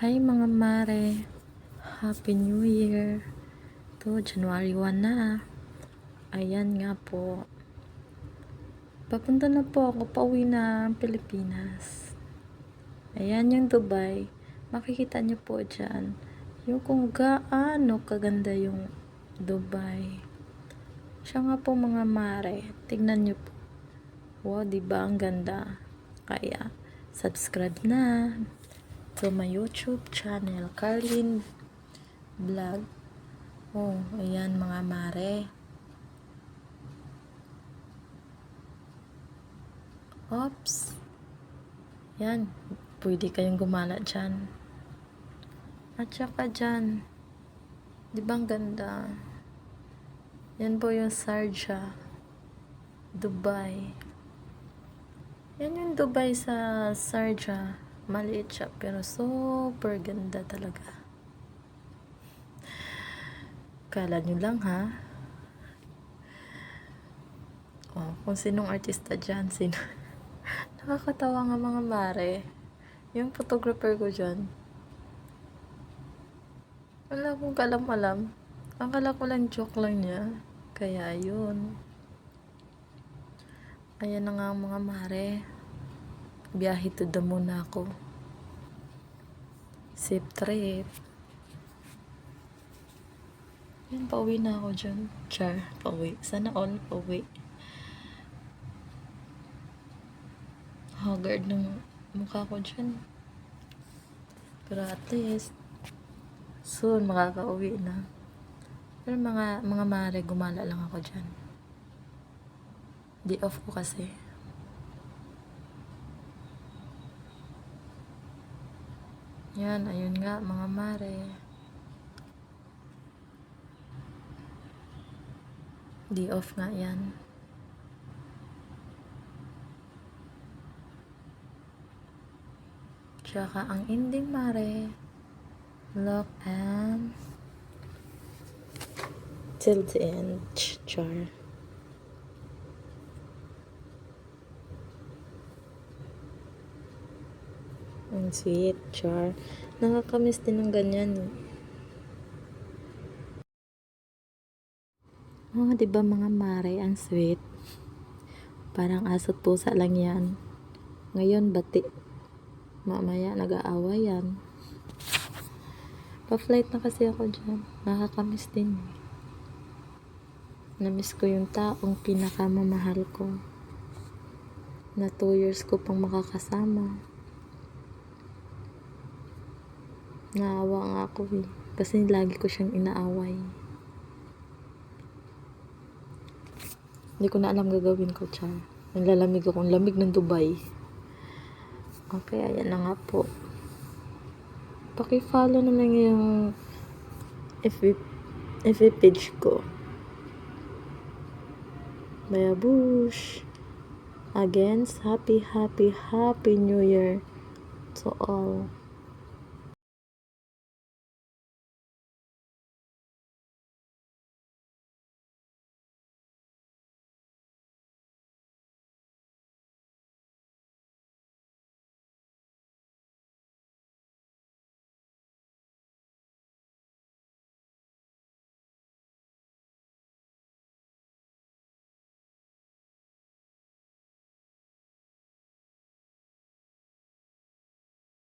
Hi mga mare, Happy New Year. To January 1 na. Ayan nga po. Papunta na po ako, pauwi na ang Pilipinas. Ayan yung Dubai. Makikita niyo po dyan yung kung gaano kaganda yung Dubai. Siya nga po mga mare, tignan niyo po. Wow, diba ang ganda? Kaya subscribe na to my YouTube channel, Carlin Vlog. Oh, ayan mga mare. Oops. Yan, pwede kayong gumala dyan. At saka dyan, di ba ang ganda? Yan po yung Sharjah, Dubai. Yan yung Dubai sa Sharjah. Maliit siya, pero super ganda talaga. Kala nyo lang ha. Oh, kung sinong artista dyan, sino. Nakakatawa nga mga mare. Yung photographer ko dyan. Wala akong kalam-alam. Akala ko lang joke lang niya. Kaya yun. Ayan na nga mga mare. Biyahe to the moon na ako. Safe trip. Yan, pauwi na ako dyan. Char, pauwi. Sana all pauwi. Haggard ng mukha ko dyan. Pero at least, soon makaka-uwi na. Pero mga mare, gumala lang ako dyan. Day off ko kasi. Yan, ayun nga mga mare. Day off nga yan. Tsaka ang ending mare. Look and till the end. Char. Ang sweet, char. Nakakamiss din ng ganyan. Oh, diba mga mare, ang sweet. Parang aso't pusa lang yan. Ngayon, bati. Mamaya, nag-aaway yan. Pa-flight na kasi ako dyan. Nakakamiss din. Namiss ko yung taong pinakamamahal ko. Na 2 years ko pang makakasama. Naawa nga ako eh. Kasi lagi ko siyang inaaway. Hindi ko na alam gagawin ko, char. Nalalamig ako. Ang lamig ng Dubai. Okay, ayan na nga po. Paki-follow naman yung FB page ko. Bayabush. Again, happy New Year to all.